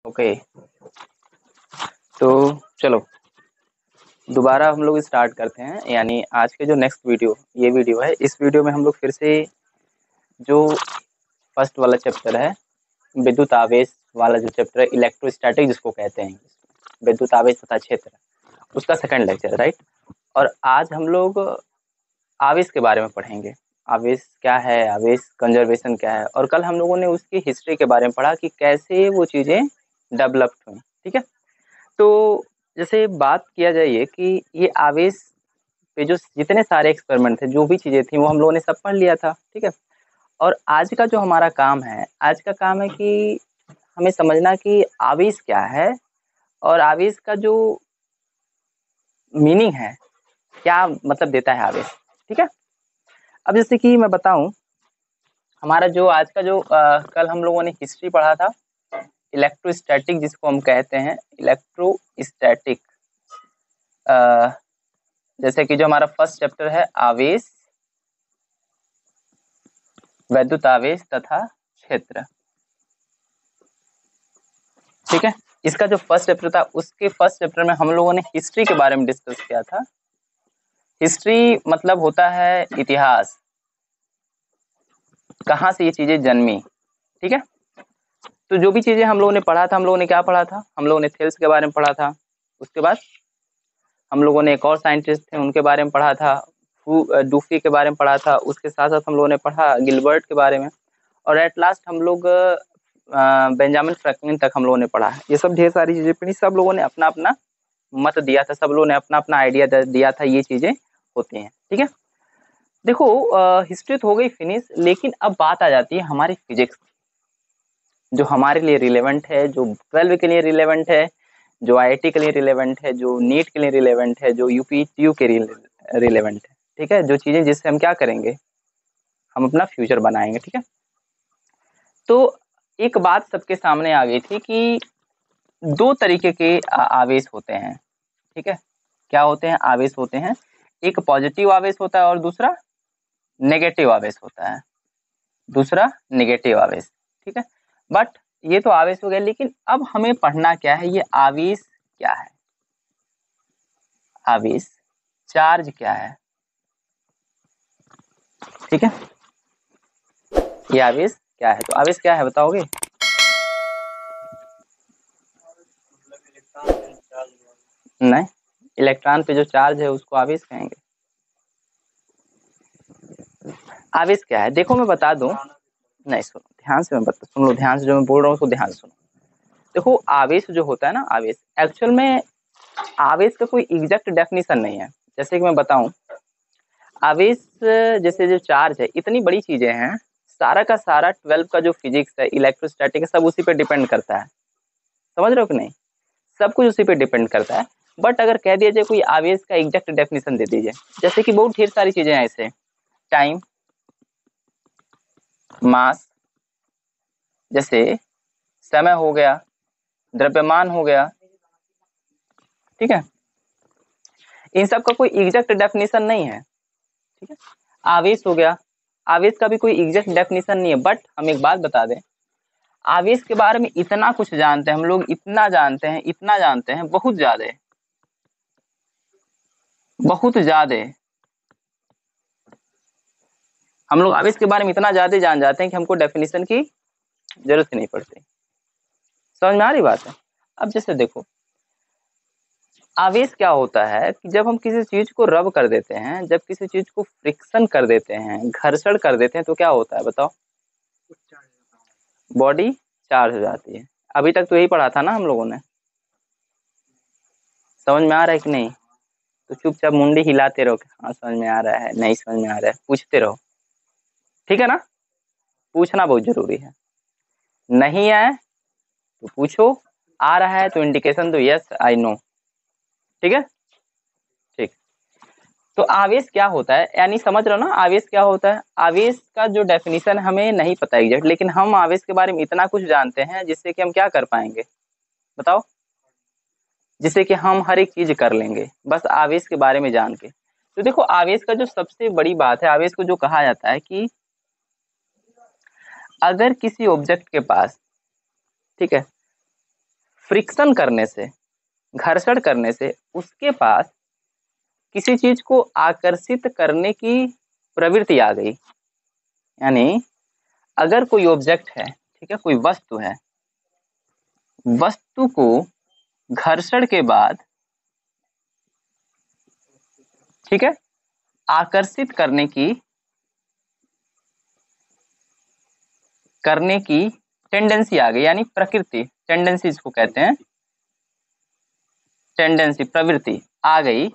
Okay, तो चलो दोबारा हम लोग स्टार्ट करते हैं। यानी आज के जो नेक्स्ट वीडियो, ये वीडियो है, इस वीडियो में हम लोग फिर से जो फर्स्ट वाला चैप्टर है, विद्युत आवेश वाला जो चैप्टर है, इलेक्ट्रोस्टैटिक जिसको कहते हैं, विद्युत आवेश तथा क्षेत्र, उसका सेकंड लेक्चर, राइट। और आज हम लोग आवेश के बारे में पढ़ेंगे। आवेश क्या है, आवेश कंजर्वेशन क्या है, और कल हम लोगों ने उसकी हिस्ट्री के बारे में पढ़ा कि कैसे वो चीज़ें डेवलप हुई। ठीक है, तो जैसे बात किया जाए ये कि ये आवेश पे जो जितने सारे एक्सपेरिमेंट थे, जो भी चीज़ें थी, वो हम लोगों ने सब पढ़ लिया था। ठीक है, और आज का जो हमारा काम है, आज का काम है कि हमें समझना कि आवेश क्या है और आवेश का जो मीनिंग है, क्या मतलब देता है आवेश। ठीक है, अब जैसे कि मैं बताऊं, हमारा जो आज का जो कल हम लोगों ने हिस्ट्री पढ़ा था, इलेक्ट्रोस्टैटिक जिसको हम कहते हैं, इलेक्ट्रोस्टैटिक। जैसे कि जो हमारा फर्स्ट चैप्टर है आवेश, वैद्युत आवेश तथा क्षेत्र। ठीक है, इसका जो फर्स्ट चैप्टर था, उसके फर्स्ट चैप्टर में हम लोगों ने हिस्ट्री के बारे में डिस्कस किया था। हिस्ट्री मतलब होता है इतिहास, कहाँ से ये चीजें जन्मी। ठीक है, तो जो भी चीजें हम लोगों ने पढ़ा था, हम लोगों ने क्या पढ़ा था, हम लोगों ने थेल्स के बारे में पढ़ा था। उसके बाद हम लोगों ने एक और साइंटिस्ट थे, उनके बारे में पढ़ा था, डूफी के बारे में पढ़ा था। उसके साथ साथ हम लोगों ने पढ़ा गिलबर्ट के बारे में, और एट लास्ट हम लोग बेंजामिन फ्रैंकलिन तक हम लोगों ने पढ़ा है। ये सब ढेर सारी चीजें पढ़ी, सब लोगों ने अपना अपना मत दिया था, सब लोगों ने अपना अपना आइडिया दिया था, ये चीजें होती हैं। ठीक है, देखो हिस्ट्री तो हो गई फिनिश, लेकिन अब बात आ जाती है हमारी फिजिक्स, जो हमारे लिए रिलेवेंट है, जो 12 के लिए रिलेवेंट है, जो IIT के लिए रिलेवेंट है, जो नीट के लिए रिलेवेंट है, जो UPTU के लिए रिलेवेंट है। ठीक है, जो चीजें जिससे हम क्या करेंगे, हम अपना फ्यूचर बनाएंगे। ठीक है, तो एक बात सबके सामने आ गई थी कि दो तरीके के आवेश होते हैं। ठीक है, क्या होते हैं, आवेश होते हैं, एक पॉजिटिव आवेश होता है और दूसरा नेगेटिव आवेश होता है, दूसरा नेगेटिव आवेश। ठीक है, बट ये तो आवेश हो गया, लेकिन अब हमें पढ़ना क्या है, ये आवेश क्या है, आवेश चार्ज क्या है। ठीक है, ये आवेश क्या है, तो आवेश क्या है बताओगे? नहीं, इलेक्ट्रॉन पे जो चार्ज है उसको आवेश कहेंगे। आवेश क्या है, देखो मैं बता दूं, नहीं सुनो ध्यान से, मैं सुन लो ध्यान से, जो मैं बोल रहा हूँ उसको ध्यान से सुनो। देखो आवेश जो होता है ना, आवेश एक्चुअल में आवेश का कोई एग्जैक्ट डेफिनेशन नहीं है। जैसे कि मैं बताऊं, आवेश जैसे जो चार्ज है, इतनी बड़ी चीजें हैं, सारा का सारा 12 का जो फिजिक्स है, इलेक्ट्रोस्टैटिक है, सब उसी पे डिपेंड करता है। समझ रहे हो कि नहीं, सब कुछ उसी पे डिपेंड करता है। बट अगर कह दिया जाए कोई आवेश का एग्जैक्ट डेफिनेशन दे दीजिए, जैसे कि बहुत ढेर सारी चीजें हैं ऐसे, टाइम, मास, जैसे समय हो गया, द्रव्यमान हो गया। ठीक है, इन सब का कोई एग्जैक्ट डेफिनेशन नहीं है। ठीक है, आवेश हो गया, आवेश का भी कोई एग्जैक्ट डेफिनेशन नहीं है। बट हम एक बात बता दें, आवेश के बारे में इतना कुछ जानते हैं हम लोग, इतना जानते हैं, इतना जानते हैं, बहुत ज्यादा, बहुत ज्यादा। हम लोग आवेश के बारे में इतना ज्यादा जान जाते हैं कि हमको डेफिनेशन की जरूरत ही नहीं पड़ती। समझ में आ रही बात है? अब जैसे देखो, आवेश क्या होता है कि जब हम किसी चीज को रब कर देते हैं, जब किसी चीज को फ्रिक्शन कर देते हैं, घर्षण कर देते हैं, तो क्या होता है बताओ? बॉडी चार्ज हो जाती है। अभी तक तो यही पढ़ा था ना हम लोगों ने। समझ में आ रहा है कि नहीं? तो चुपचाप मुंडी हिलाते रहो, हाँ समझ में आ रहा है, नहीं समझ में आ रहा है, पूछते रहो। ठीक है ना, पूछना बहुत जरूरी है। नहीं आए तो पूछो, आ रहा है तो इंडिकेशन दो, यस आई नो। ठीक है, ठीक। तो आवेश क्या होता है, यानी समझ रहे हो ना आवेश क्या होता है? आवेश का जो डेफिनेशन हमें नहीं पता एग्जैक्ट, लेकिन हम आवेश के बारे में इतना कुछ जानते हैं जिससे कि हम क्या कर पाएंगे बताओ? जिससे कि हम हर एक चीज कर लेंगे बस आवेश के बारे में जान के। तो देखो आवेश का जो सबसे बड़ी बात है, आवेश को जो कहा जाता है कि अगर किसी ऑब्जेक्ट के पास, ठीक है, फ्रिक्शन करने से, घर्षण करने से उसके पास किसी चीज को आकर्षित करने की प्रवृत्ति आ गई। यानी अगर कोई ऑब्जेक्ट है, ठीक है, कोई वस्तु है, वस्तु को घर्षण के बाद, ठीक है, आकर्षित करने की टेंडेंसी आ गई, यानी प्रकृति, टेंडेंसी इसको कहते हैं, टेंडेंसी, प्रवृत्ति आ गई।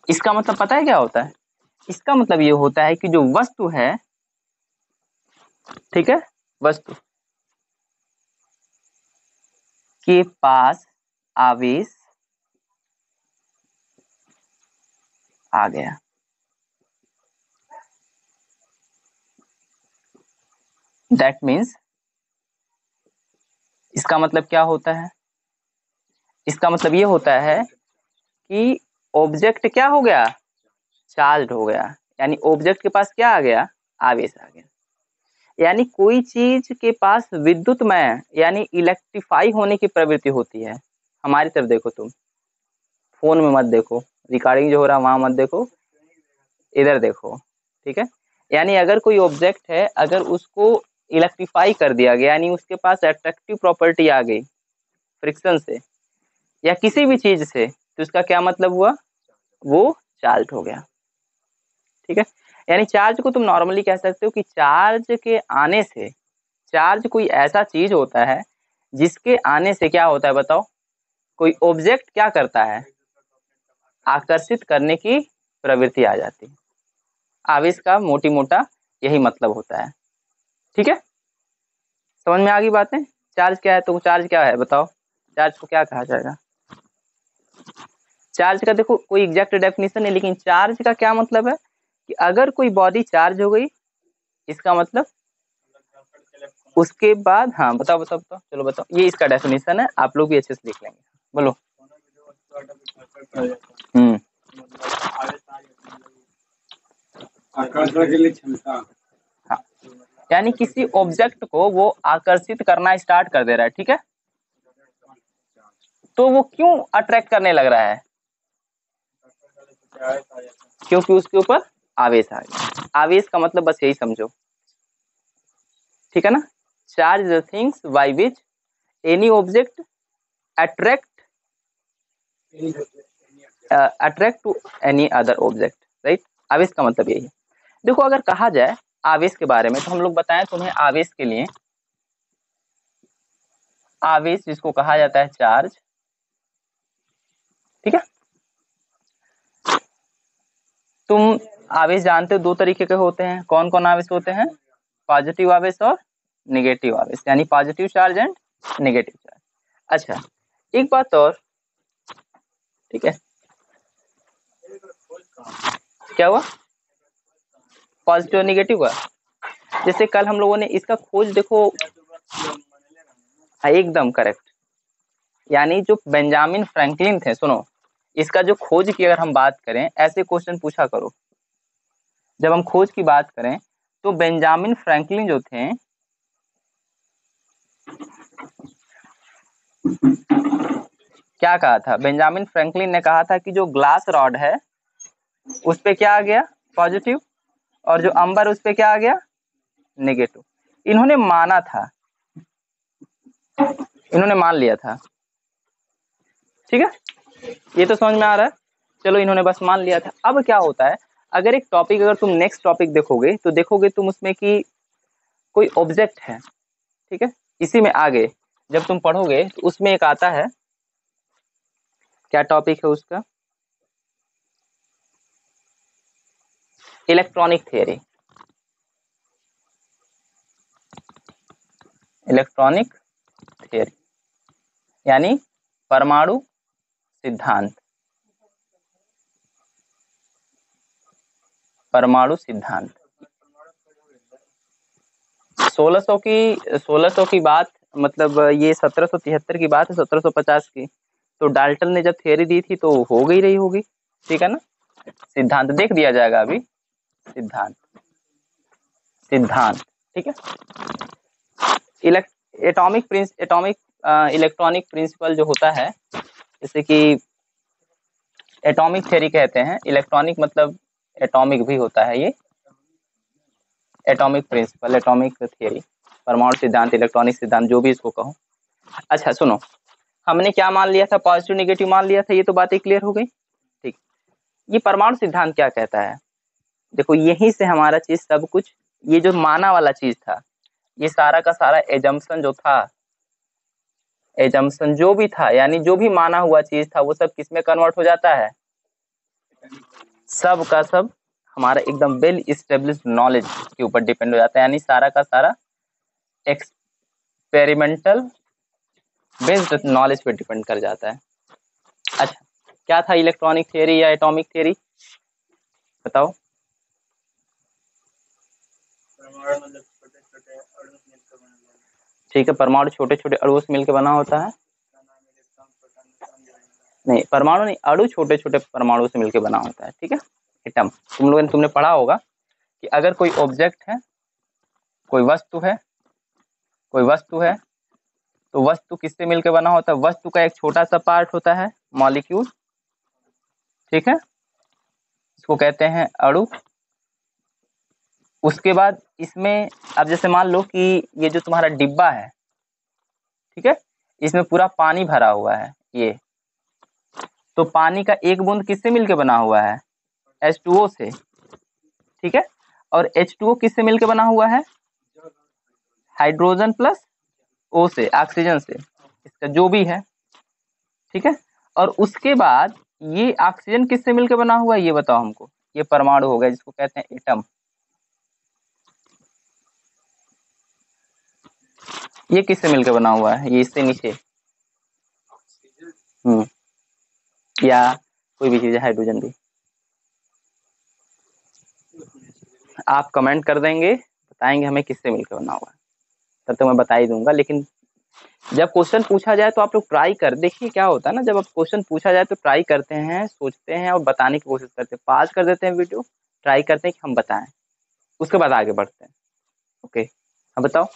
इसका मतलब पता है क्या होता है? इसका मतलब ये होता है कि जो वस्तु है, ठीक है, वस्तु के पास आवेश आ गया। दैट मीन्स, इसका मतलब क्या होता है? इसका मतलब ये होता है कि ऑब्जेक्ट क्या हो गया? चार्ज हो गया। यानी ऑब्जेक्ट के पास क्या आ गया? आवेश आ गया। यानी कोई चीज के पास विद्युतमय यानी इलेक्ट्रीफाई होने की प्रवृत्ति होती है। हमारी तरफ देखो, तुम फोन में मत देखो, रिकॉर्डिंग जो हो रहा है वहां मत देखो, इधर देखो, ठीक है। यानी अगर कोई ऑब्जेक्ट है, अगर उसको इलेक्ट्रीफाई कर दिया गया, यानी उसके पास अट्रैक्टिव प्रॉपर्टी आ गई फ्रिक्शन से या किसी भी चीज से, तो उसका क्या मतलब हुआ? वो चार्ज हो गया, ठीक है। यानी चार्ज को तुम नॉर्मली कह सकते हो कि चार्ज के आने से, चार्ज कोई ऐसा चीज होता है जिसके आने से क्या होता है बताओ? कोई ऑब्जेक्ट क्या करता है? आकर्षित करने की प्रवृत्ति आ जाती है। आवेश का मोटी मोटा यही मतलब होता है, ठीक है। समझ में आ गई बातें? चार्ज क्या है? तो चार्ज क्या है बताओ? चार्ज को क्या कहा जाएगा? चार्ज का देखो कोई एग्जैक्ट डेफिनेशन है, लेकिन चार्ज का क्या मतलब है कि अगर कोई बॉडी चार्ज हो गई, इसका मतलब उसके बाद, हाँ बताओ बताओ बताओ, चलो बताओ, ये इसका डेफिनेशन है, आप लोग भी अच्छे से देख लेंगे, बोलो। हम्म, आकर्षण के लिए क्षमता। हाँ, यानी किसी ऑब्जेक्ट को वो आकर्षित करना स्टार्ट कर दे रहा है, ठीक है। तो वो क्यों अट्रैक्ट करने लग रहा है? क्योंकि उसके ऊपर आवेश आ गया। आवेश का मतलब बस यही समझो, ठीक है ना। Charge the things by which any object attract to any other object, right. आवेश का मतलब यही है। देखो अगर कहा जाए आवेश के बारे में, तो हम लोग बताएं तुम्हें आवेश के लिए, आवेश जिसको कहा जाता है चार्ज, ठीक है। तुम आवेश जानते हो दो तरीके के होते हैं, कौन कौन आवेश होते हैं? पॉजिटिव आवेश और नेगेटिव आवेश, यानी positive charge and negative charge. अच्छा, एक बात और, ठीक है, क्या हुआ? पॉजिटिव और नेगेटिव का, जैसे कल हम लोगों ने इसका खोज देखो, एकदम करेक्ट। यानी जो बेंजामिन फ्रैंकलिन थे, सुनो, इसका जो खोज की अगर हम बात करें, ऐसे क्वेश्चन पूछा करो जब हम खोज की बात करें, तो बेंजामिन फ्रैंकलिन जो थे, क्या कहा था? बेंजामिन फ्रैंकलिन ने कहा था कि जो ग्लास रॉड है उस पे क्या आ गया? पॉजिटिव, और जो अंबर उस पे क्या आ गया? नेगेटिव। इन्होंने माना था, इन्होंने मान लिया था, ठीक है। ये तो समझ में आ रहा है। चलो, इन्होंने बस मान लिया था। अब क्या होता है, अगर एक टॉपिक, अगर तुम नेक्स्ट टॉपिक देखोगे तो देखोगे तुम उसमें कि कोई ऑब्जेक्ट है, ठीक है। इसी में आगे जब तुम पढ़ोगे तो उसमें एक आता है, क्या टॉपिक है उसका? इलेक्ट्रॉनिक थियरी, इलेक्ट्रॉनिक थियरी यानी परमाणु सिद्धांत, परमाणु सिद्धांत। 1600 की बात, मतलब ये 1773 की बात है, 1750 की। तो डाल्टन ने जब थियरी दी थी तो हो गई रही होगी, ठीक है ना। सिद्धांत देख दिया जाएगा अभी, सिद्धांत, सिद्धांत, ठीक है। एटॉमिक इलेक्ट्रॉनिक प्रिंसिपल जो होता है, जैसे कि एटॉमिक थ्योरी कहते हैं, इलेक्ट्रॉनिक मतलब एटॉमिक भी होता है, ये एटॉमिक प्रिंसिपल, एटॉमिक थ्योरी, परमाणु सिद्धांत, इलेक्ट्रॉनिक सिद्धांत, जो भी इसको कहो। अच्छा सुनो, हमने क्या मान लिया था, पॉजिटिव नेगेटिव मान लिया था, ये तो बातें क्लियर हो गई। ठीक, ये परमाणु सिद्धांत क्या कहता है, देखो यहीं से हमारा चीज सब कुछ, ये जो माना वाला चीज था, ये सारा का सारा एजम्पशन जो था, एजम्पशन जो भी था, यानी जो भी माना हुआ चीज था वो सब किस में कन्वर्ट हो जाता है, सब का सब हमारा एकदम वेल इस्टेब्लिश्ड नॉलेज के ऊपर डिपेंड हो जाता है, यानी सारा का सारा एक्सपेरिमेंटल बेस्ड नॉलेज पे डिपेंड कर जाता है। अच्छा, क्या था इलेक्ट्रॉनिक थियरी या एटॉमिक थियरी, बताओ। ठीक है, परमाणु छोटे छोटे अणुओं से मिलकर बना होता है, नहीं परमाणु नहीं, अणु छोटे छोटे परमाणु से मिलकर बना होता है, ठीक है, एटम। तुमने पढ़ा होगा कि अगर कोई ऑब्जेक्ट है, कोई वस्तु है, तो वस्तु किससे मिलकर बना होता है, वस्तु का एक छोटा सा पार्ट होता है मॉलिक्यूल, ठीक है, इसको कहते हैं अणु। उसके बाद इसमें, अब जैसे मान लो कि ये जो तुम्हारा डिब्बा है, ठीक है, इसमें पूरा पानी भरा हुआ है, ये तो पानी का एक बूंद किससे मिलकर बना हुआ है, H2O से, ठीक है, और H2O किससे मिलकर बना हुआ है, हाइड्रोजन प्लस O से, ऑक्सीजन से, इसका जो भी है, ठीक है, और उसके बाद ये ऑक्सीजन किससे मिलकर बना हुआ है, ये बताओ हमको, ये परमाणु हो गया जिसको कहते हैं एटम। ये किससे मिलकर बना हुआ है, ये इससे नीचे, या कोई भी चीज है, हाइड्रोजन भी, आप कमेंट कर देंगे, बताएंगे हमें किससे मिलकर बना हुआ है, तब तो मैं बता ही दूंगा। लेकिन जब क्वेश्चन पूछा जाए तो आप लोग ट्राई कर देखिए, क्या होता है ना, जब आप क्वेश्चन पूछा जाए तो ट्राई करते हैं, सोचते हैं और बताने की कोशिश करते हैं, पाज कर देते हैं वीडियो, ट्राई करते हैं कि हम बताएं, उसके बाद आगे बढ़ते हैं। ओके, अब बताओ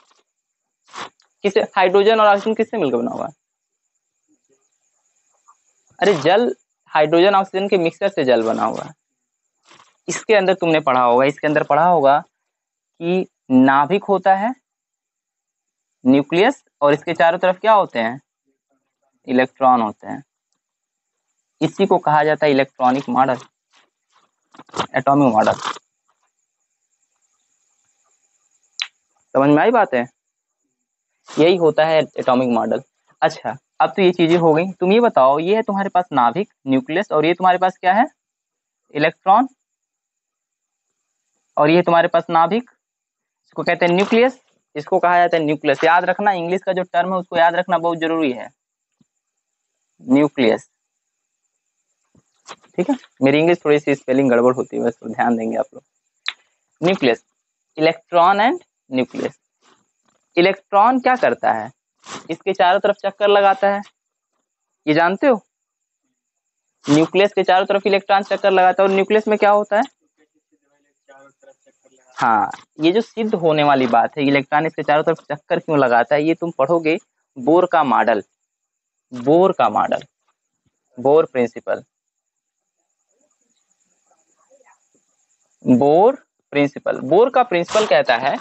किससे, हाइड्रोजन और ऑक्सीजन किससे मिलकर बना हुआ है, अरे जल, हाइड्रोजन ऑक्सीजन के मिक्सचर से जल बना हुआ है। इसके अंदर तुमने पढ़ा होगा, इसके अंदर पढ़ा होगा कि नाभिक होता है, न्यूक्लियस, और इसके चारों तरफ क्या होते हैं, इलेक्ट्रॉन होते हैं, इसी को कहा जाता है इलेक्ट्रॉनिक मॉडल, एटॉमिक मॉडल। समझ में आई बात है, यही होता है एटॉमिक मॉडल। अच्छा, अब तो ये चीजें हो गई, तुम ये बताओ, ये है तुम्हारे पास नाभिक, न्यूक्लियस, और ये तुम्हारे पास क्या है, इलेक्ट्रॉन, और ये तुम्हारे पास नाभिक, इसको कहते हैं न्यूक्लियस, इसको कहा जाता है न्यूक्लियस। याद रखना, इंग्लिश का जो टर्म है उसको याद रखना बहुत जरूरी है, न्यूक्लियस, ठीक है, मेरी इंग्लिश थोड़ी सी स्पेलिंग गड़बड़ होती है, बस तो ध्यान देंगे आप लोग। Nucleus, electron and nucleus. Electron क्या करता है, इसके चारों तरफ चक्कर लगाता है, ये जानते हो, न्यूक्लियस के चारों तरफ इलेक्ट्रॉन चक्कर लगाता है, और न्यूक्लियस में क्या होता है, हाँ, ये जो सिद्ध होने वाली बात है, इलेक्ट्रॉन इसके चारों तरफ चक्कर क्यों लगाता है, ये तुम पढ़ोगे बोर का मॉडल, बोर का model, Bohr principle, Bohr principle. Bohr का प्रिंसिपल कहता है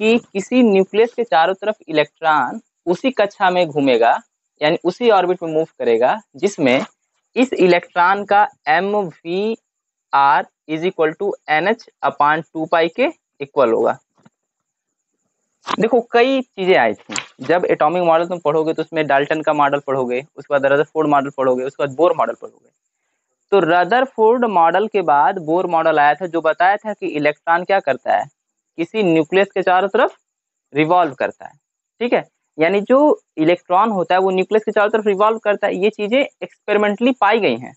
कि किसी न्यूक्लियस के चारों तरफ इलेक्ट्रॉन उसी कक्षा में घूमेगा, यानी उसी ऑर्बिट में मूव करेगा जिसमें इस इलेक्ट्रॉन का mvr is equal to NH/2π के इक्वल होगा। देखो कई चीजें आई थी, जब एटॉमिक मॉडल तुम पढ़ोगे तो उसमें डाल्टन का मॉडल पढ़ोगे, उसके बाद रदरफोर्ड मॉडल पढ़ोगे, उसके बाद बोर मॉडल पढ़ोगे। तो रदरफोर्ड मॉडल के बाद बोर मॉडल आया था, जो बताया था कि इलेक्ट्रॉन क्या करता है, किसी न्यूक्लियस के चारों तरफ रिवॉल्व करता है, ठीक है, यानी जो इलेक्ट्रॉन होता है वो न्यूक्लियस के चारों तरफ रिवॉल्व करता है। ये चीजें एक्सपेरिमेंटली पाई गई हैं,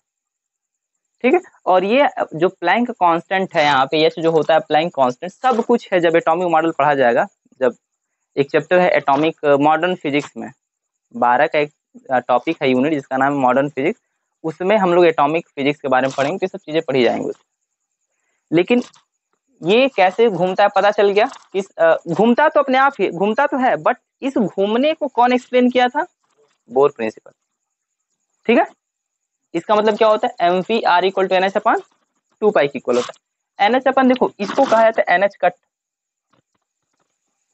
ठीक है, और ये जो प्लैंक कांस्टेंट है यहाँ पे, ये जो होता है प्लैंक कांस्टेंट, सब कुछ है जब एटॉमिक मॉडल पढ़ा जाएगा। जब एक चैप्टर है एटॉमिक मॉडर्न फिजिक्स में, 12 का एक टॉपिक है यूनिट जिसका नाम है मॉडर्न फिजिक्स, उसमें हम लोग एटॉमिक फिजिक्स के बारे में पढ़ेंगे, तो सब चीजें पढ़ी जाएंगी। लेकिन ये कैसे घूमता है पता चल गया। किस घूमता तो अपने आप ही घूमता तो है, बट इस घूमने को कौन एक्सप्लेन किया था? Bohr principle. ठीक है, इसका मतलब क्या होता है? M V R equal to N H upon 2 pi की इक्वल होता है। एन एच अपन देखो इसको कहा जाता है N H cut,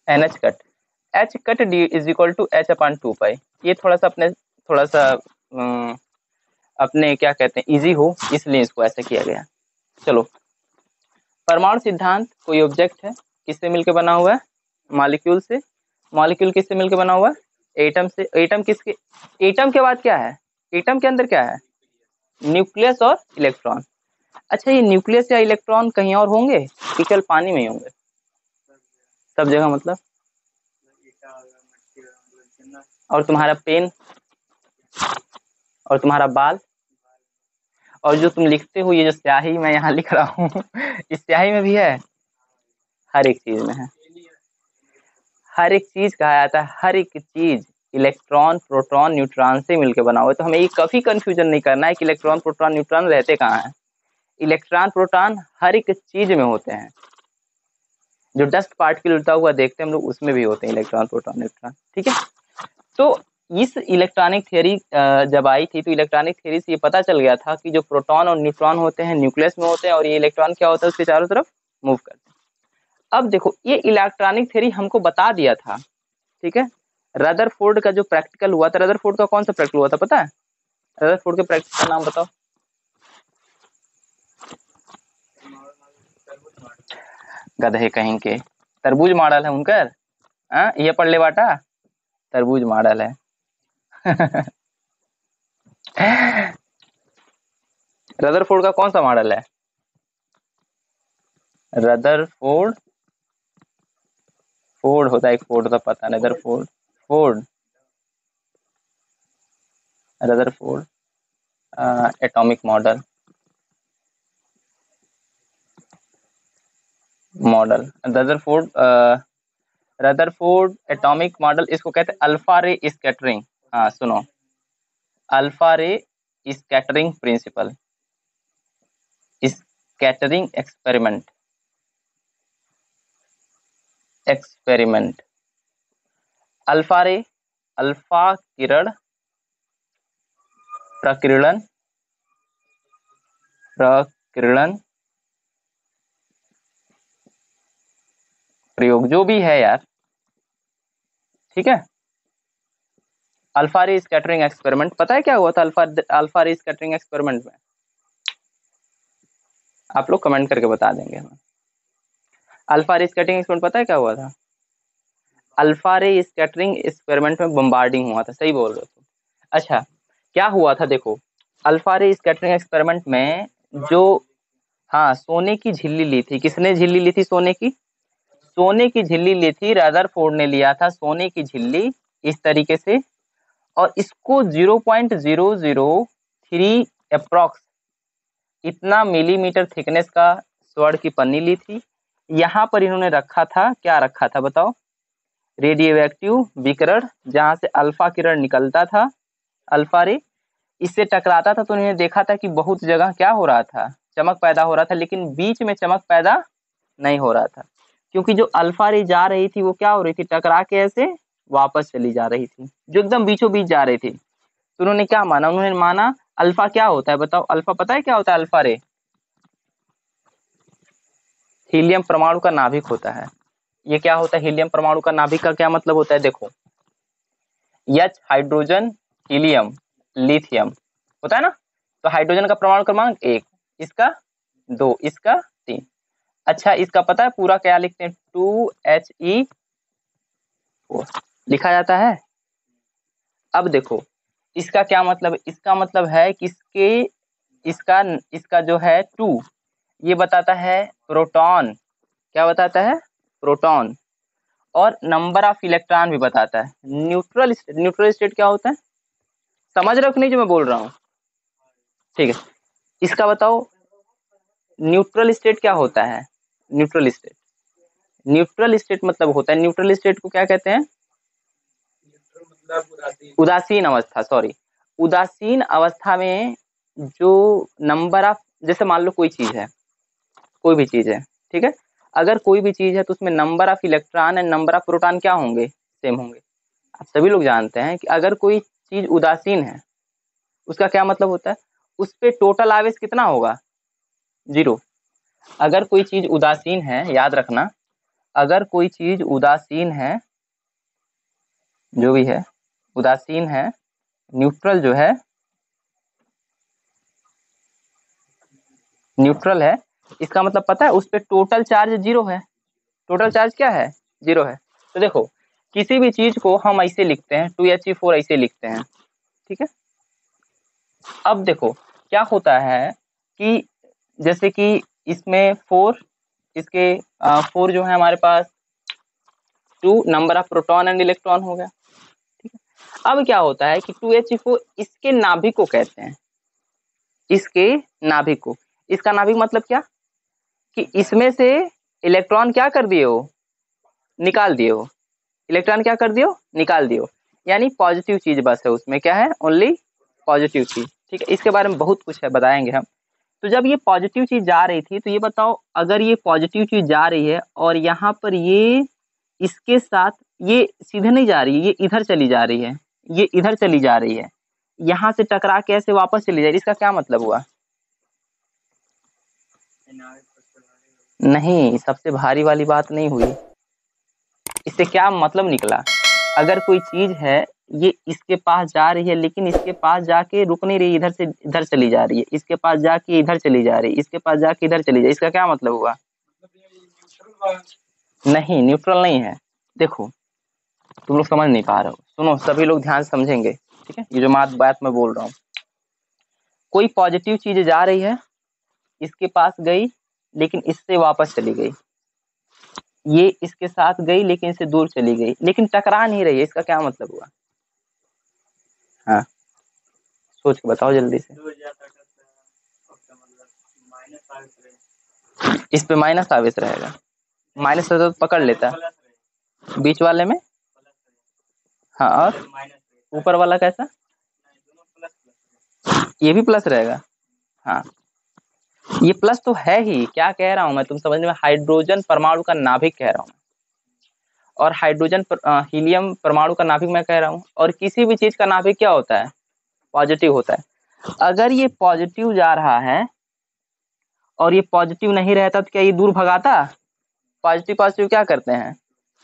N H cut, H cut D is equal to H upon 2 pi. ये थोड़ा सा अपने थोड़ा सा अपने क्या कहते हैं इजी हो, इसलिए इसको ऐसा किया गया। चलो, परमाणु सिद्धांत कोई ऑब्जेक्ट है, किससे मिलकर बना हुआ है? मॉलिक्यूल से। मॉलिक्यूल किससे मिलकर बना हुआ है? एटम से। एटम किसके, एटम के बाद क्या है? एटम के अंदर क्या है? न्यूक्लियस और इलेक्ट्रॉन। अच्छा, ये न्यूक्लियस या इलेक्ट्रॉन कहीं और होंगे कि केवल पानी में ही होंगे? सब जगह मतलब। और तुम्हारा पेन और तुम्हारा बाल और जो तुम लिखते हो, ये जो स्याही मैं यहाँ लिख रहा हूँ इस स्याही में भी है, हर एक चीज में है। हर एक चीज कहा जाता है, हर एक चीज इलेक्ट्रॉन प्रोटॉन न्यूट्रॉन से मिलकर बना हुआ है। तो हमें ये कभी कंफ्यूजन नहीं करना है कि इलेक्ट्रॉन प्रोटॉन न्यूट्रॉन रहते कहाँ हैं। इलेक्ट्रॉन प्रोटॉन हर एक चीज में होते हैं। जो डस्ट पार्टिकल उड़ता हुआ देखते हैं हम लोग, उसमें भी होते हैं इलेक्ट्रॉन प्रोटॉन न्यूट्रॉन। ठीक है, तो इस इलेक्ट्रॉनिक थियरी जब आई थी, तो इलेक्ट्रॉनिक थियरी से ये पता चल गया था कि जो प्रोटॉन और न्यूट्रॉन होते हैं न्यूक्लियस में होते हैं, और ये इलेक्ट्रॉन क्या होता है उसके चारों तरफ मूव करते हैं। अब देखो, ये इलेक्ट्रॉनिक थियरी हमको बता दिया था, ठीक है। रदरफोर्ड का जो प्रैक्टिकल हुआ था, रदरफोर्ड का कौन सा प्रैक्टिकल हुआ था पता है? रदरफोर्ड के प्रैक्टिकल का नाम बताओ। गधे कहीं के, तरबूज मॉडल है उनकर। ये पढ़ ले बाटा, तरबूज मॉडल है रदरफोर्ड का कौन सा मॉडल है? रदरफोर्ड, फोर्ड होता है एक, फोर्ड तो पता नहीं, Rutherford, Ford, Rutherford atomic model, model Rutherford Rutherford atomic model, इसको कहते हैं अल्फा रे स्कैटरिंग। हाँ सुनो, alpha ray scattering principle, scattering experiment, experiment. Alpha ray, alpha किरण प्रकीर्णन, प्रकीर्णन प्रयोग, जो भी है यार, ठीक है। अल्फा रे स्कैटरिंग एक्सपेरिमेंट, पता है क्या हुआ था अल्फा रे स्कैटरिंग एक्सपेरिमेंट में? आप लोग कमेंट करके बता देंगे हमें। अल्फा रे स्कैटरिंग एक्सपेरिमेंट पता है क्या हुआ था? अल्फा रे स्कैटरिंग एक्सपेरिमेंट में बम्बार्डिंग हुआ था, सही बोल रहे हो। अच्छा, क्या हुआ था देखो, अल्फा रे स्कैटरिंग एक्सपेरिमेंट में जो, हाँ, सोने की झिल्ली ली थी। किसने झिल्ली ली थी सोने की? सोने की झिल्ली ली थी, रदरफोर्ड ने लिया था सोने की झिल्ली इस तरीके से, और इसको 0.003 अप्रॉक्स इतना मिलीमीटर थिकनेस का स्वर्ण की पन्नी ली थी। यहाँ पर इन्होंने रखा था, क्या रखा था बताओ? रेडियो एक्टिव विकिरण, जहाँ से अल्फा किरण निकलता था, अल्फा रे, इससे टकराता था, तो उन्होंने देखा था कि बहुत जगह क्या हो रहा था, चमक पैदा हो रहा था, लेकिन बीच में चमक पैदा नहीं हो रहा था, क्योंकि जो अल्फा रे जा रही थी वो क्या हो रही थी, टकरा के ऐसे वापस चली जा रही थी, जो एकदम बीचों बीच जा रही थी। तो उन्होंने क्या माना? उन्होंने माना अल्फा क्या होता है बताओ? अल्फा पता है क्या होता है? अल्फा रे हीलियम परमाणु का नाभिक होता है। ये क्या होता है? हीलियम परमाणु का नाभिक का क्या मतलब होता है? देखो, H हाइड्रोजन, हीलियम, लिथियम होता है ना, तो हाइड्रोजन का परमाणु क्रमांक 1, इसका 2, इसका 3। अच्छा, इसका पता है पूरा क्या लिखते हैं? 2He4 लिखा जाता है। अब देखो, इसका क्या मतलब? इसका मतलब है कि इसका जो है 2, ये बताता है प्रोटॉन, क्या बताता है? प्रोटॉन। और नंबर ऑफ इलेक्ट्रॉन भी बताता है। न्यूट्रल स्टेट क्या होता है? समझ रहे हो कि नहीं जो मैं बोल रहा हूँ? ठीक है, इसका बताओ, न्यूट्रल स्टेट क्या होता है? न्यूट्रल स्टेट, न्यूट्रल स्टेट मतलब होता है, न्यूट्रल स्टेट को क्या कहते हैं? उदासीन अवस्था, सॉरी, उदासीन अवस्था में जो नंबर ऑफ, जैसे मान लो कोई चीज है, कोई भी चीज है, ठीक है, अगर कोई भी चीज है तो उसमें number of electron and number of proton क्या होंगे, सेम होंगे। आप सभी लोग जानते हैं कि अगर कोई चीज उदासीन है उसका क्या मतलब होता है, उस पे टोटल आवेश कितना होगा, 0। अगर कोई चीज उदासीन है, याद रखना, अगर कोई चीज उदासीन है, जो भी है उदासीन है, न्यूट्रल जो है, न्यूट्रल है, इसका मतलब पता है उस पे टोटल चार्ज 0 है। टोटल चार्ज क्या है, 0 है। तो देखो किसी भी चीज को हम ऐसे लिखते हैं 2He4 ऐसे लिखते हैं, ठीक है। अब देखो क्या होता है कि जैसे कि इसमें 4, इसके 4 जो है हमारे पास 2 number of proton and electron हो गया, ठीक है। अब क्या होता है कि 2He4 इसके नाभिक को कहते हैं, इसके नाभिक को। इसका नाभिक मतलब क्या कि इसमें से इलेक्ट्रॉन क्या कर दिए हो, निकाल दिए हो, इलेक्ट्रॉन क्या कर दियो, निकाल दियो, यानी पॉजिटिव चीज बस है उसमें, क्या है, ओनली पॉजिटिव चीज, ठीक है। इसके बारे में बहुत कुछ है, बताएंगे हम। तो जब ये पॉजिटिव चीज जा रही थी तो ये बताओ, अगर ये पॉजिटिव चीज जा रही है और यहाँ पर ये इसके साथ ये सीधे नहीं जा रही है, ये इधर चली जा रही है, ये इधर चली जा रही है, यहाँ से टकरा के ऐसे वापस चली जा रही है, इसका क्या मतलब हुआ, नहीं, सबसे भारी वाली बात नहीं हुई। इससे क्या मतलब निकला, अगर कोई चीज है ये इसके पास जा रही है लेकिन इसके पास जाके रुक नहीं रही, इधर से इधर चली जा रही है, इसके पास जाके इधर चली जा रही है, इसके पास जाके इधर चली जा रही है, इसका क्या मतलब हुआ, नहीं, न्यूट्रल नहीं है। देखो तुम लोग समझ नहीं पा रहे हो, सुनो सभी लोग ध्यान से समझेंगे, ठीक है। ये जो बात मैं बोल रहा हूँ, कोई पॉजिटिव चीज जा रही है, इसके पास गई लेकिन इससे वापस चली गई, ये इसके साथ गई लेकिन इससे दूर चली गई, लेकिन टकरा नहीं रही है, इसका क्या मतलब हुआ, हाँ सोच के बताओ जल्दी से। इस पे माइनस आवेश रहेगा, माइनस तो पकड़ लेता है बीच वाले में, हाँ, और ऊपर वाला कैसा, ये भी प्लस रहेगा, हाँ ये प्लस तो है ही, क्या कह रहा हूं मैं, तुम समझ में, हाइड्रोजन परमाणु का नाभिक कह रहा हूं, और हाइड्रोजन हीलियम परमाणु का नाभिक मैं कह रहा हूँ, और किसी भी चीज का नाभिक क्या होता है, पॉजिटिव होता है। अगर ये पॉजिटिव जा रहा है और ये पॉजिटिव नहीं रहता तो क्या ये दूर भगाता, पॉजिटिव पॉजिटिव क्या करते हैं,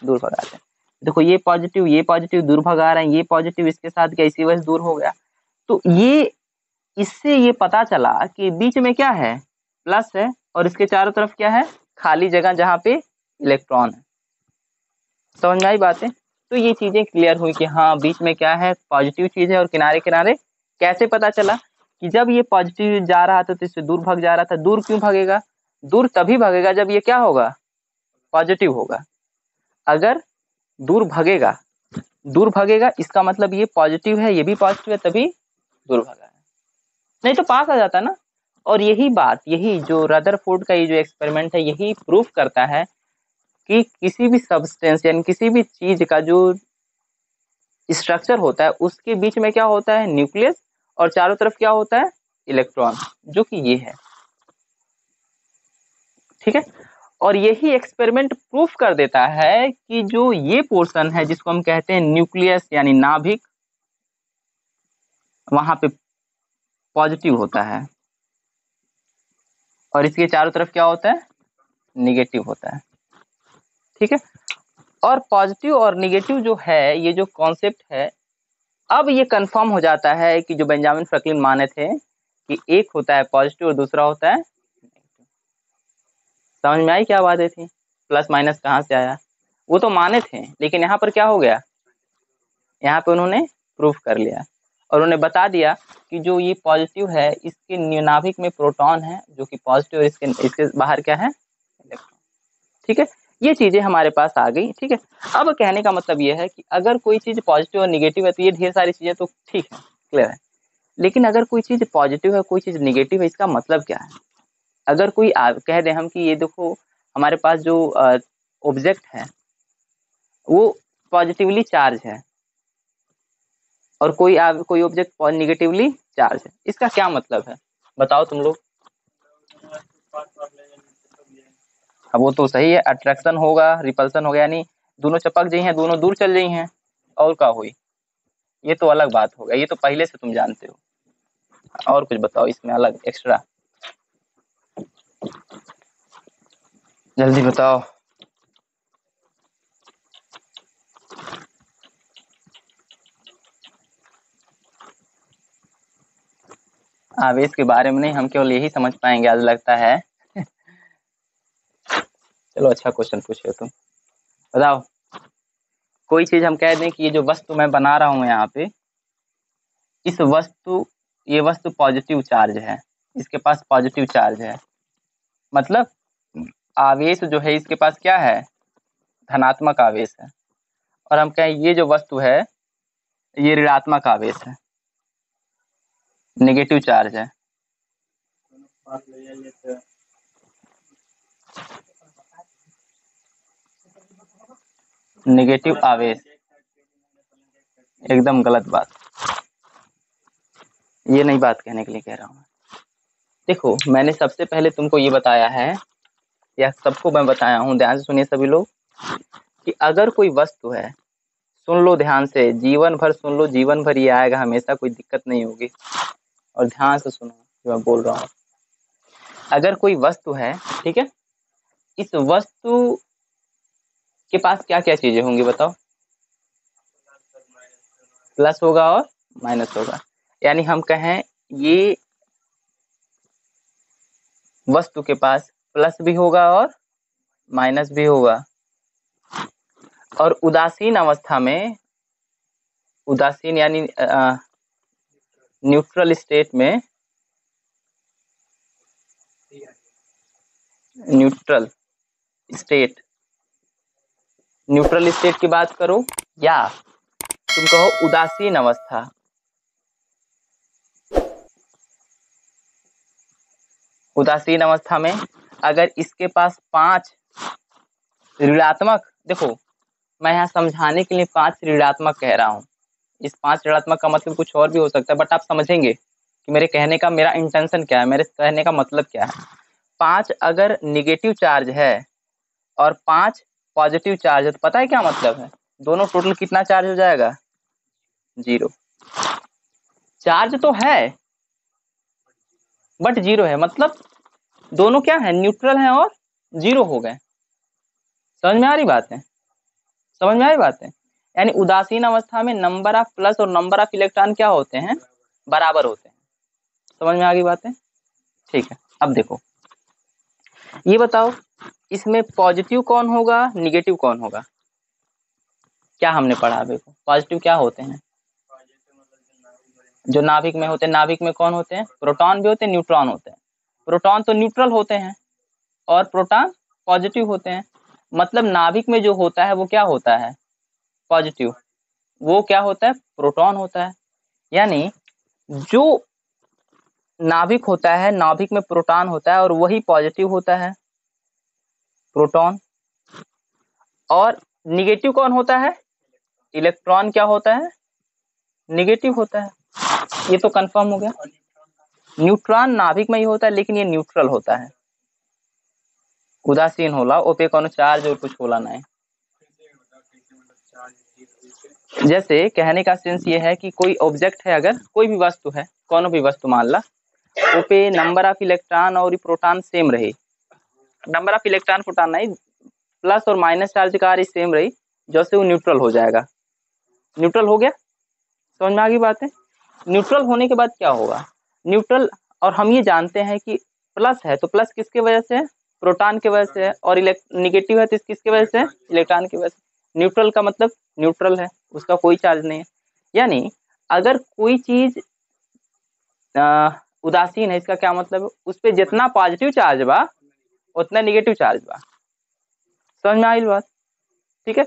दूर भगाते हैं। देखो ये पॉजिटिव दूर भगा रहे हैं, ये पॉजिटिव इसके साथ क्या इसी वजह से दूर हो गया। तो ये इससे ये पता चला कि बीच में क्या है, प्लस है, और इसके चारों तरफ क्या है, खाली जगह जहाँ पे इलेक्ट्रॉन है। समझ में आई बातें। तो ये चीजें क्लियर हुई कि हाँ बीच में क्या है, पॉजिटिव चीज है, और किनारे किनारे कैसे पता चला कि जब ये पॉजिटिव जा रहा था तो इससे दूर भाग जा रहा था। दूर क्यों भागेगा, दूर तभी भागेगा जब ये क्या होगा, पॉजिटिव होगा। अगर दूर भागेगा इसका मतलब ये पॉजिटिव है, ये भी पॉजिटिव है, तभी दूर भागा है, नहीं तो पास आ जाता ना। और यही बात, यही जो रदरफोर्ड का ये जो एक्सपेरिमेंट है, यही प्रूफ करता है कि किसी भी सब्सटेंस यानी किसी भी चीज का जो स्ट्रक्चर होता है उसके बीच में क्या होता है, न्यूक्लियस, और चारों तरफ क्या होता है, इलेक्ट्रॉन, जो कि ये है, ठीक है। और यही एक्सपेरिमेंट प्रूफ कर देता है कि जो ये पोर्शन है जिसको हम कहते हैं न्यूक्लियस यानी नाभिक, वहां पे पॉजिटिव होता है, और इसके चारों तरफ क्या होता है, निगेटिव होता है, ठीक है। और पॉजिटिव और निगेटिव जो है, ये जो कॉन्सेप्ट है, अब ये कंफर्म हो जाता है कि जो बेंजामिन फ्रैंकलिन माने थे कि एक होता है पॉजिटिव और दूसरा होता है नेगेटिव। समझ में आई क्या बातें थी, प्लस माइनस कहाँ से आया, वो तो माने थे, लेकिन यहाँ पर क्या हो गया, यहाँ पे उन्होंने प्रूफ कर लिया, और उन्होंने बता दिया कि जो ये पॉजिटिव है इसके नाभिक में प्रोटॉन है जो कि पॉजिटिव, और इसके बाहर क्या है, इलेक्ट्रॉन, ठीक है। ये चीजें हमारे पास आ गई, ठीक है। अब कहने का मतलब ये है कि अगर कोई चीज पॉजिटिव और निगेटिव है तो ये ढेर सारी चीजें तो ठीक है, क्लियर है, लेकिन अगर कोई चीज पॉजिटिव है कोई चीज निगेटिव है, इसका मतलब क्या है। अगर कोई कह दे हम कि ये देखो हमारे पास जो ऑब्जेक्ट है वो पॉजिटिवली चार्ज है, और कोई ऑब्जेक्ट निगेटिवली चार्ज है, इसका क्या मतलब है, बताओ तुम लोग। अब वो तो सही है, अट्रैक्शन होगा, रिपल्सन होगा, यानी दोनों चपक जाई हैं, दोनों दूर चल जाई हैं, और क्या हुई, ये तो अलग बात हो गया, ये तो पहले से तुम जानते हो। और कुछ बताओ इसमें अलग एक्स्ट्रा, जल्दी बताओ। आवेश के बारे में नहीं, हम केवल यही समझ पाएंगे आज लगता है। चलो अच्छा क्वेश्चन पूछे तुम, बताओ। कोई चीज हम कह दें कि ये जो वस्तु मैं बना रहा हूं यहाँ पे, ये वस्तु पॉजिटिव चार्ज है, इसके पास पॉजिटिव चार्ज है, मतलब आवेश जो है इसके पास क्या है, धनात्मक आवेश है। और हम कहें ये जो वस्तु है ये ऋणात्मक आवेश है, नेगेटिव चार्ज है। नेगेटिव आवेश, एकदम गलत बात, ये नई बात कहने के लिए कह रहा हूँ। देखो मैंने सबसे पहले तुमको ये बताया है, या सबको मैं बताया हूँ, ध्यान से सुनिए सभी लोग, कि अगर कोई वस्तु है, सुन लो ध्यान से, जीवन भर सुन लो, जीवन भर ये आएगा हमेशा, कोई दिक्कत नहीं होगी, और ध्यान से सुनो जो मैं बोल रहा हूँ। अगर कोई वस्तु है, ठीक है, इस वस्तु के पास क्या क्या चीजें होंगी बताओ, प्लस होगा और माइनस होगा, यानी हम कहें ये वस्तु के पास प्लस भी होगा और माइनस भी होगा। और उदासीन अवस्था में, उदासीन यानी न्यूट्रल स्टेट में, न्यूट्रल स्टेट की बात करो, या तुम कहो उदासीन अवस्था, उदासीन अवस्था में अगर इसके पास 5 ऋणात्मक, देखो मैं यहाँ समझाने के लिए 5 ऋणात्मक कह रहा हूँ, इस 5 ऋणात्मक का मतलब कुछ और भी हो सकता है, बट आप समझेंगे कि मेरे कहने का, मेरा इंटेंशन क्या है, मेरे कहने का मतलब क्या है। 5 अगर निगेटिव चार्ज है और 5 पॉजिटिव चार्ज है, तो पता है क्या मतलब है, दोनों टोटल कितना चार्ज हो जाएगा, 0। चार्ज तो है बट 0 है, मतलब दोनों क्या है, न्यूट्रल हैं और 0 हो गए। समझ में आ रही बात है, समझ में आ रही बात है। यानी उदासीन अवस्था में नंबर ऑफ प्लस और नंबर ऑफ इलेक्ट्रॉन क्या होते हैं, बराबर होते हैं। समझ में आ गई बात है, ठीक है। अब देखो ये बताओ, इसमें पॉजिटिव कौन होगा, निगेटिव कौन होगा, क्या हमने पढ़ा, देखो पॉजिटिव क्या होते हैं, जो नाभिक में होते हैं। नाभिक में कौन होते हैं, प्रोटॉन भी होते हैं, न्यूट्रॉन होते हैं। प्रोटॉन तो न्यूट्रल होते हैं और प्रोटॉन पॉजिटिव होते हैं, मतलब नाभिक में जो होता है वो क्या होता है, पॉजिटिव, वो क्या होता है, प्रोटॉन होता है। यानी जो नाभिक होता है, नाभिक में प्रोटॉन होता है और वही पॉजिटिव होता है, प्रोटॉन। और निगेटिव कौन होता है, इलेक्ट्रॉन क्या होता है, निगेटिव होता है। ये तो कंफर्म हो गया। न्यूट्रॉन नाभिक में ही होता है लेकिन ये न्यूट्रल होता है, उदासीन होला, ओपे कोनो चार्ज और कुछ होला नहीं। जैसे कहने का सेंस ये है कि कोई ऑब्जेक्ट है, अगर कोई भी वस्तु है, कोनो भी वस्तु मान ला, ओपे नंबर ऑफ इलेक्ट्रॉन और प्रोटॉन सेम रही, नंबर ऑफ इलेक्ट्रॉन प्रोटॉन नहीं, प्लस और माइनस चार्ज का सेम रही, जैसे वो न्यूट्रल हो जाएगा। न्यूट्रल हो गया, समझ में आ गई बात है। न्यूट्रल होने के बाद क्या होगा, न्यूट्रल, और हम ये जानते हैं कि प्लस है तो प्लस किसके वजह से, प्रोटॉन की वजह से है, और निगेटिव है तो किसकी वजह से, इलेक्ट्रॉन की वजह से। न्यूट्रल का मतलब न्यूट्रल है, उसका कोई चार्ज नहीं है। यानी अगर कोई चीज उदासीन है, इसका क्या मतलब है, उस पर जितना पॉजिटिव चार्ज बा उतना निगेटिव चार्ज बा। समझ में आई बात, ठीक है।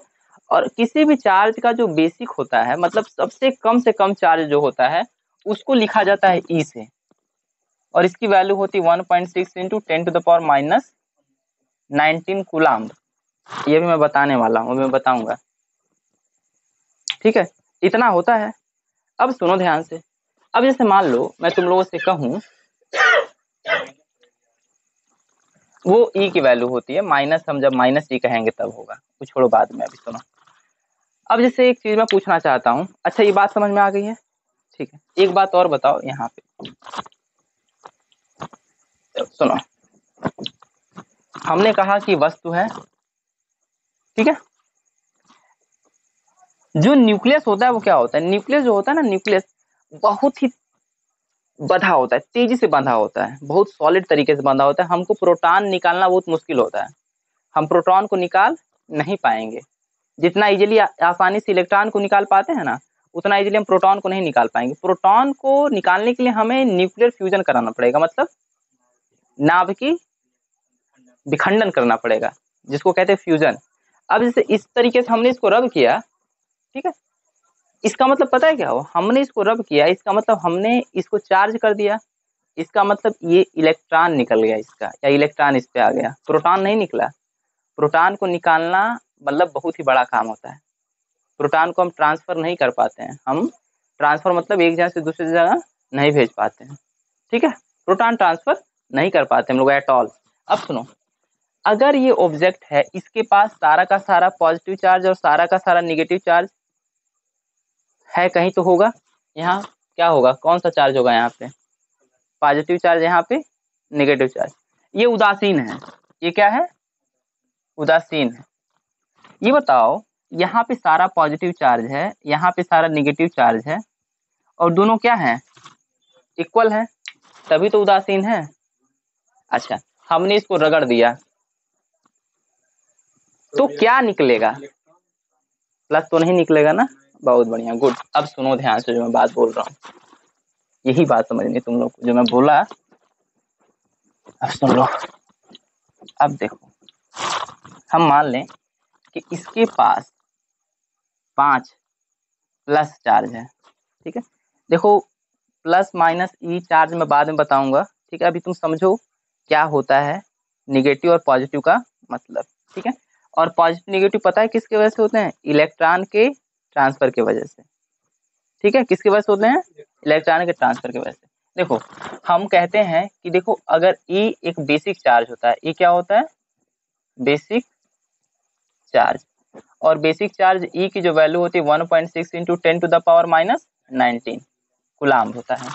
और किसी भी चार्ज का जो बेसिक होता है, मतलब सबसे कम से कम चार्ज जो होता है, उसको लिखा जाता है ई से, और इसकी वैल्यू होती है 1.6 इंटू 10⁻19 कूलाम। ये भी मैं बताने वाला हूँ, मैं बताऊंगा, ठीक है, इतना होता है। अब सुनो ध्यान से, अब जैसे मान लो मैं तुम लोगों से कहूं, वो ई की वैल्यू होती है, माइनस हम जब माइनस ई कहेंगे तब होगा, कुछ छोड़ो बाद में, अभी सुनो। अब जैसे एक चीज मैं पूछना चाहता हूँ, अच्छा ये बात समझ में आ गई है, ठीक है। एक बात और बताओ यहाँ पे, सुनो, हमने कहा कि वस्तु है, ठीक है। जो न्यूक्लियस होता है वो क्या होता है, न्यूक्लियस जो होता है ना, न्यूक्लियस बहुत ही बंधा होता है, तेजी से बंधा होता है, बहुत सॉलिड तरीके से बंधा होता है। हमको प्रोटॉन निकालना बहुत मुश्किल होता है, हम प्रोटॉन को निकाल नहीं पाएंगे। जितना इजीली आसानी से इलेक्ट्रॉन को निकाल पाते हैं ना, उतना इजीली हम प्रोटॉन को नहीं निकाल पाएंगे। प्रोटॉन को निकालने के लिए हमें न्यूक्लियर फ्यूजन कराना पड़ेगा, मतलब नाभिकीय विखंडन करना पड़ेगा, जिसको कहते हैं फ्यूजन। अब जैसे इस तरीके से हमने इसको रब किया, ठीक है, इसका मतलब पता है क्या हो, हमने इसको रब किया, इसका मतलब हमने इसको चार्ज कर दिया, इसका मतलब ये इलेक्ट्रॉन निकल गया इसका, या इलेक्ट्रॉन इस पे आ गया, प्रोटॉन नहीं निकला। प्रोटॉन को निकालना मतलब बहुत ही बड़ा काम होता है। प्रोटॉन को हम ट्रांसफर नहीं कर पाते हैं, हम ट्रांसफर मतलब एक जगह से दूसरी जगह नहीं भेज पाते हैं, ठीक है। प्रोटॉन ट्रांसफर नहीं कर पाते हम लोग एट ऑल। अब सुनो, अगर ये ऑब्जेक्ट है, इसके पास सारा का सारा पॉजिटिव चार्ज और सारा का सारा निगेटिव चार्ज है, कहीं तो होगा। यहाँ क्या होगा, कौन सा चार्ज होगा, यहाँ पे पॉजिटिव चार्ज, यहाँ पे नेगेटिव चार्ज। ये उदासीन है, ये क्या है, उदासीन है। ये बताओ, यहाँ पे सारा पॉजिटिव चार्ज है, यहाँ पे सारा निगेटिव चार्ज है, और दोनों क्या है, इक्वल है, तभी तो उदासीन है। अच्छा, हमने इसको रगड़ दिया तो क्या निकलेगा, प्लस तो नहीं निकलेगा ना, बहुत बढ़िया, गुड। अब सुनो ध्यान से जो मैं बात बोल रहा हूँ, यही बात समझनी तुम लोग को, जो मैं बोला अब सुन लो। अब देखो, हम मान लें कि इसके पास 5 प्लस चार्ज है, ठीक है। देखो, प्लस माइनस ई चार्ज मैं बाद में बताऊंगा, ठीक है। अभी तुम समझो क्या होता है निगेटिव और पॉजिटिव का मतलब, ठीक है। और पॉजिटिव निगेटिव पता है किसके वजह से होते हैं, इलेक्ट्रॉन के ट्रांसफर की वजह से, ठीक है। किसकी वजह से होते हैं, इलेक्ट्रॉन के ट्रांसफर की वजह से। देखो, हम कहते हैं कि देखो, अगर ई एक बेसिक चार्ज होता है, ई क्या होता है, बेसिक चार्ज, और बेसिक चार्ज ई की जो वैल्यू होती है 1.6 इंटू 10⁻⁻19 कुलाम्ब होता है,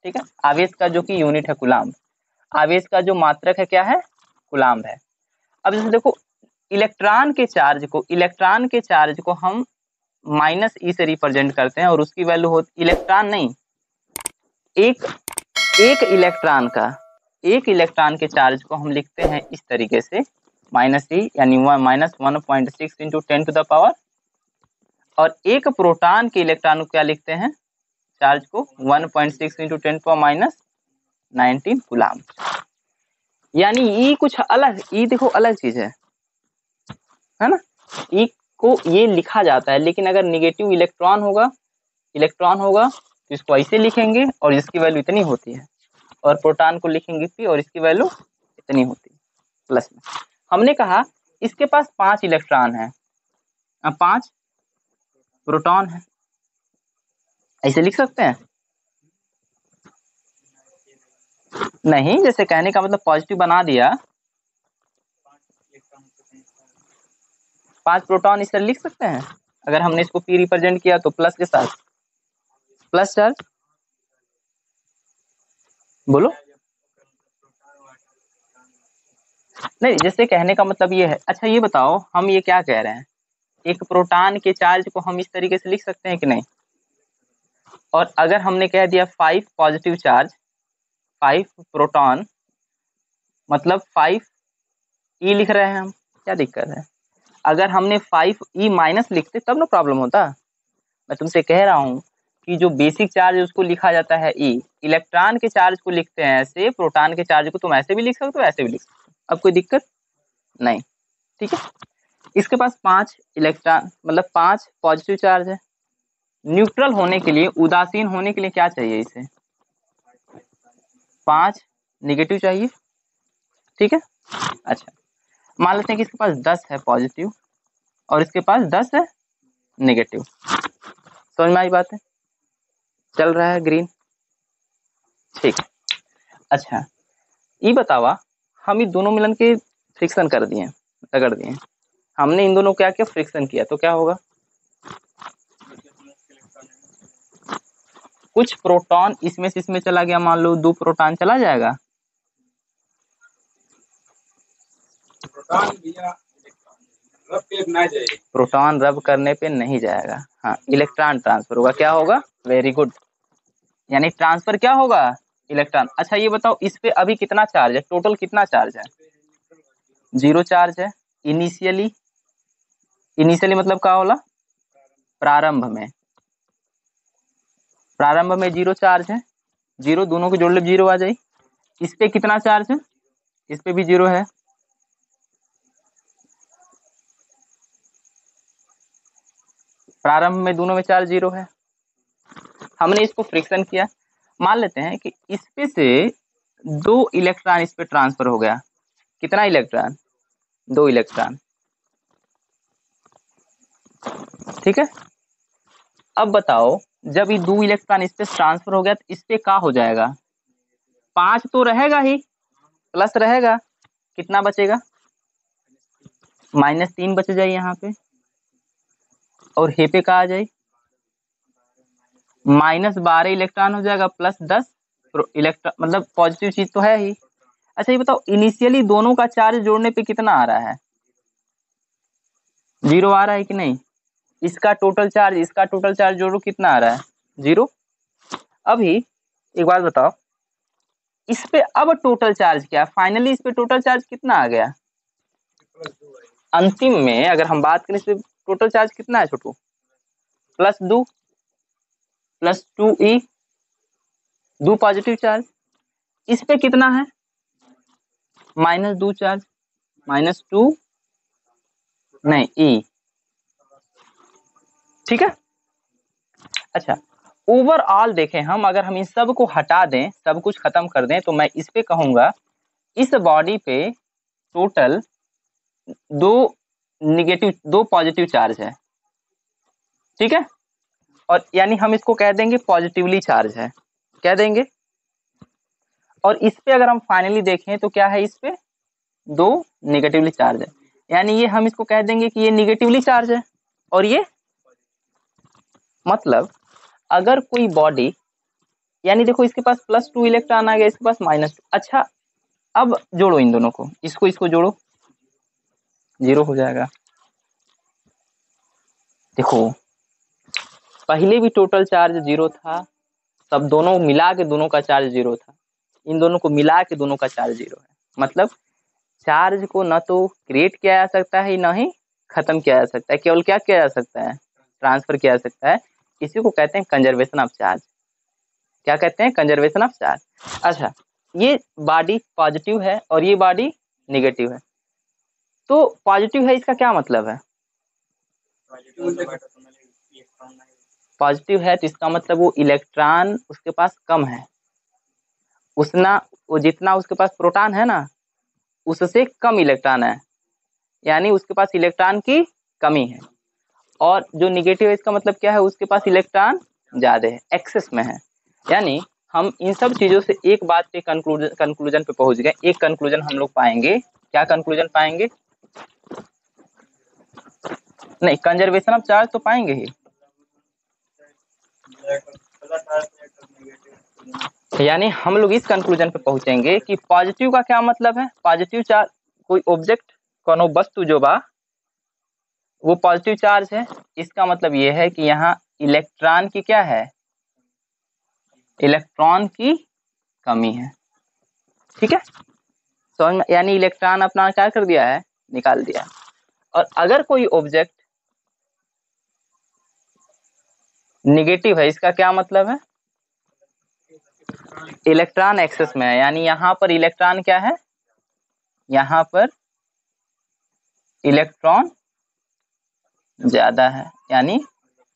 ठीक है। आवेश का जो कि यूनिट है कुलाम्ब, आवेश का जो मात्रक है क्या है, कुलाम्ब है। अब जैसे देखो, इलेक्ट्रॉन के चार्ज को हम माइनस ई से रिप्रेजेंट करते हैं, और उसकी वैल्यू होती, इलेक्ट्रॉन नहीं, एक एक इलेक्ट्रॉन के चार्ज को हम लिखते हैं इस तरीके से, माइनस ई यानी -1.6 इंटू 10⁻, और एक प्रोटॉन के इलेक्ट्रॉन को क्या लिखते हैं, चार्ज को 1.6 इंटू 10⁻⁻19 कूलाम। यानी ई कुछ अलग, ई देखो अलग चीज है ना। ई को ये लिखा जाता है, लेकिन अगर निगेटिव इलेक्ट्रॉन होगा तो इसको ऐसे लिखेंगे और इसकी वैल्यू इतनी होती है, और प्रोटॉन को लिखेंगे पी और इसकी वैल्यू इतनी होती है प्लस में। हमने कहा इसके पास 5 इलेक्ट्रॉन है, 5 प्रोटॉन है, ऐसे लिख सकते हैं नहीं, जैसे कहने का मतलब पॉजिटिव बना दिया, 5 प्रोटॉन इस तरह लिख सकते हैं। अगर हमने इसको पी रिप्रेजेंट किया तो प्लस के साथ, प्लस चार्ज, बोलो नहीं, जैसे कहने का मतलब ये है। अच्छा ये बताओ, हम ये क्या कह रहे हैं, एक प्रोटॉन के चार्ज को हम इस तरीके से लिख सकते हैं कि नहीं, और अगर हमने कह दिया 5 पॉजिटिव चार्ज, 5 प्रोटॉन, मतलब 5 ई लिख रहे हैं हम, क्या दिक्कत है। अगर हमने 5 ई माइनस लिखते तब ना प्रॉब्लम होता। मैं तुमसे कह रहा हूँ कि जो बेसिक चार्ज है उसको लिखा जाता है ई, इलेक्ट्रॉन के चार्ज को लिखते हैं ऐसे, प्रोटॉन के चार्ज को तुम ऐसे भी लिख सकते हो, ऐसे भी लिख सकते हो, अब कोई दिक्कत नहीं, ठीक है। इसके पास 5 इलेक्ट्रॉन मतलब 5 पॉजिटिव चार्ज है। न्यूट्रल होने के लिए, उदासीन होने के लिए क्या चाहिए इसे, 5 निगेटिव चाहिए, ठीक है। अच्छा, मान लेते हैं कि इसके पास 10 है पॉजिटिव और इसके पास 10 है नेगेटिव, समझ में आई बात है, चल रहा है ग्रीन, ठीक। अच्छा ये बतावा, हम ये दोनों मिलन के फ्रिक्शन कर दिए, रगड़ दिए, हमने इन दोनों को क्या किया, फ्रिक्शन किया, तो क्या होगा, कुछ प्रोटॉन इसमें से इसमें चला गया, मान लो 2 प्रोटॉन चला जाएगा, प्रोटॉन रब करने पे नहीं जाएगा, हाँ इलेक्ट्रॉन ट्रांसफर होगा, क्या होगा, वेरी गुड, यानी ट्रांसफर क्या होगा, इलेक्ट्रॉन। अच्छा ये बताओ इस पे अभी कितना चार्ज है, टोटल कितना चार्ज है, 0 चार्ज है। इनिशियली, इनिशियली मतलब क्या होला, प्रारंभ में, प्रारंभ में 0 चार्ज है, 0 दोनों को जोड़ ले 0 आ जाए। इस पे कितना चार्ज है, इस पे भी 0 है, प्रारंभ में दोनों में चार्ज 0 है। हमने इसको फ्रिक्शन किया, मान लेते हैं कि इस पे से 2 इलेक्ट्रॉन इस पे ट्रांसफर हो गया, कितना इलेक्ट्रॉन, 2 इलेक्ट्रॉन, ठीक है। अब बताओ जब ये 2 इलेक्ट्रॉन इस पे ट्रांसफर हो गया तो इस पे क्या हो जाएगा, 5 तो रहेगा ही, प्लस रहेगा, कितना बचेगा, -3 बच जाए यहाँ पे, और हे पे कहा आ जाए, -12 इलेक्ट्रॉन हो जाएगा, +10 इलेक्ट्रॉन, मतलब पॉजिटिव चीज तो है ही। अच्छा ये बताओ इनिशियली दोनों का चार्ज जोड़ने पे कितना आ रहा है, 0 आ रहा है कि नहीं, इसका टोटल चार्ज, इसका टोटल चार्ज जोड़ो कितना आ रहा है, 0। अभी एक बात बताओ, इस पे अब टोटल चार्ज क्या, फाइनली इस पे टोटल चार्ज कितना आ गया, अंतिम में अगर हम बात करें इस पे टोटल चार्ज कितना है छोटू, +2 +2e, 2 पॉजिटिव चार्ज, इस पे कितना है, -2 चार्ज, -2 नहीं e, ठीक है। अच्छा ओवरऑल देखें हम, अगर हम इन सब को हटा दें, सब कुछ खत्म कर दें, तो मैं इस पे कहूंगा इस बॉडी पे टोटल 2 पॉजिटिव चार्ज है, ठीक है, और यानी हम इसको कह देंगे पॉजिटिवली चार्ज है, कह देंगे। और इस पे अगर हम फाइनली देखें तो क्या है, इस पे 2 नेगेटिवली चार्ज है, यानी ये हम इसको कह देंगे कि ये नेगेटिवली चार्ज है, और ये मतलब अगर कोई बॉडी, यानी देखो इसके पास +2 इलेक्ट्रॉन आ गया, इसके पास -2, अच्छा अब जोड़ो इन दोनों को, इसको जोड़ो, 0 हो जाएगा। देखो पहले भी टोटल चार्ज 0 था, तब दोनों मिला के दोनों का चार्ज 0 था, इन दोनों को मिला के दोनों का चार्ज 0 है, मतलब चार्ज को न तो क्रिएट किया जा सकता है ना ही खत्म किया जा सकता है, केवल क्या किया जा सकता है, ट्रांसफर किया जा सकता है। इसी को कहते हैं कंजर्वेशन ऑफ चार्ज, क्या कहते हैं, कंजर्वेशन ऑफ चार्ज। अच्छा ये बॉडी पॉजिटिव है और ये बॉडी नेगेटिव है, तो पॉजिटिव है इसका क्या मतलब है, पॉजिटिव है तो इसका मतलब वो इलेक्ट्रॉन उसके पास कम है, उसना वो जितना उसके पास प्रोटॉन है ना उससे कम इलेक्ट्रॉन है, यानी उसके पास इलेक्ट्रॉन की कमी है। और जो निगेटिव है इसका मतलब क्या है, उसके पास इलेक्ट्रॉन ज्यादा है, एक्सेस में है। यानी हम इन सब चीजों से एक बात पे कंक्लूजन पे पहुंच गए, एक कंक्लूजन हम लोग पाएंगे, क्या कंक्लूजन पाएंगे, नहीं कंजर्वेशन ऑफ चार्ज तो पाएंगे ही, यानी हम लोग इस कंक्लूजन पे पहुंचेंगे कि पॉजिटिव का क्या मतलब है, पॉजिटिव चार्ज कोई ऑब्जेक्ट कोनो वस्तु जो बा वो पॉजिटिव चार्ज है, इसका मतलब ये है कि यहाँ इलेक्ट्रॉन की क्या है, इलेक्ट्रॉन की कमी है, ठीक है, समझ में, यानी इलेक्ट्रॉन अपना क्या कर दिया है, निकाल दिया। और अगर कोई ऑब्जेक्ट निगेटिव है, इसका क्या मतलब है, इलेक्ट्रॉन एक्सेस में है, यानी यहाँ पर इलेक्ट्रॉन क्या है, यहाँ पर इलेक्ट्रॉन ज्यादा है, यानी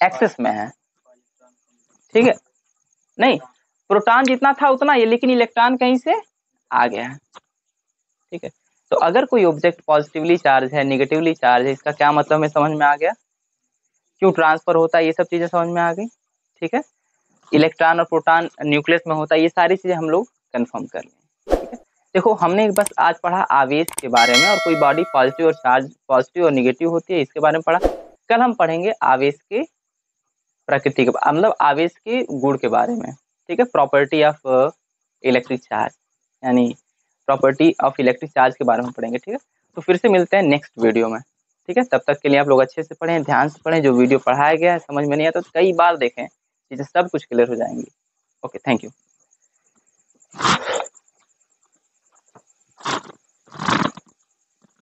एक्सेस में है, ठीक है, नहीं प्रोटॉन जितना था उतना ये, लेकिन इलेक्ट्रॉन कहीं से आ गया है, ठीक है। तो अगर कोई ऑब्जेक्ट पॉजिटिवली चार्ज है, निगेटिवली चार्ज है, इसका क्या मतलब हमें समझ में आ गया, क्यों ट्रांसफर होता है, ये सब चीजें समझ में आ गई, ठीक है। इलेक्ट्रॉन और प्रोटॉन न्यूक्लियस में होता है, ये सारी चीजें हम लोग कंफर्म कर लें, ठीक है। देखो हमने बस आज पढ़ा आवेश के बारे में, और कोई बॉडी पॉजिटिव और चार्ज, पॉजिटिव और निगेटिव होती है, इसके बारे में पढ़ा। कल हम पढ़ेंगे आवेश के प्रकृति के, मतलब आवेश के गुण के बारे में, ठीक है, प्रॉपर्टी ऑफ इलेक्ट्रिक चार्ज, यानी प्रॉपर्टी ऑफ इलेक्ट्रिक चार्ज के बारे में पढ़ेंगे, ठीक है। तो फिर से मिलते हैं नेक्स्ट वीडियो में, ठीक है। तब तक के लिए आप लोग अच्छे से पढ़ें, ध्यान से पढ़ें, जो वीडियो पढ़ाया गया है समझ में नहीं आता तो कई बार देखें, चीजें सब कुछ क्लियर हो जाएंगी। Okay, thank you.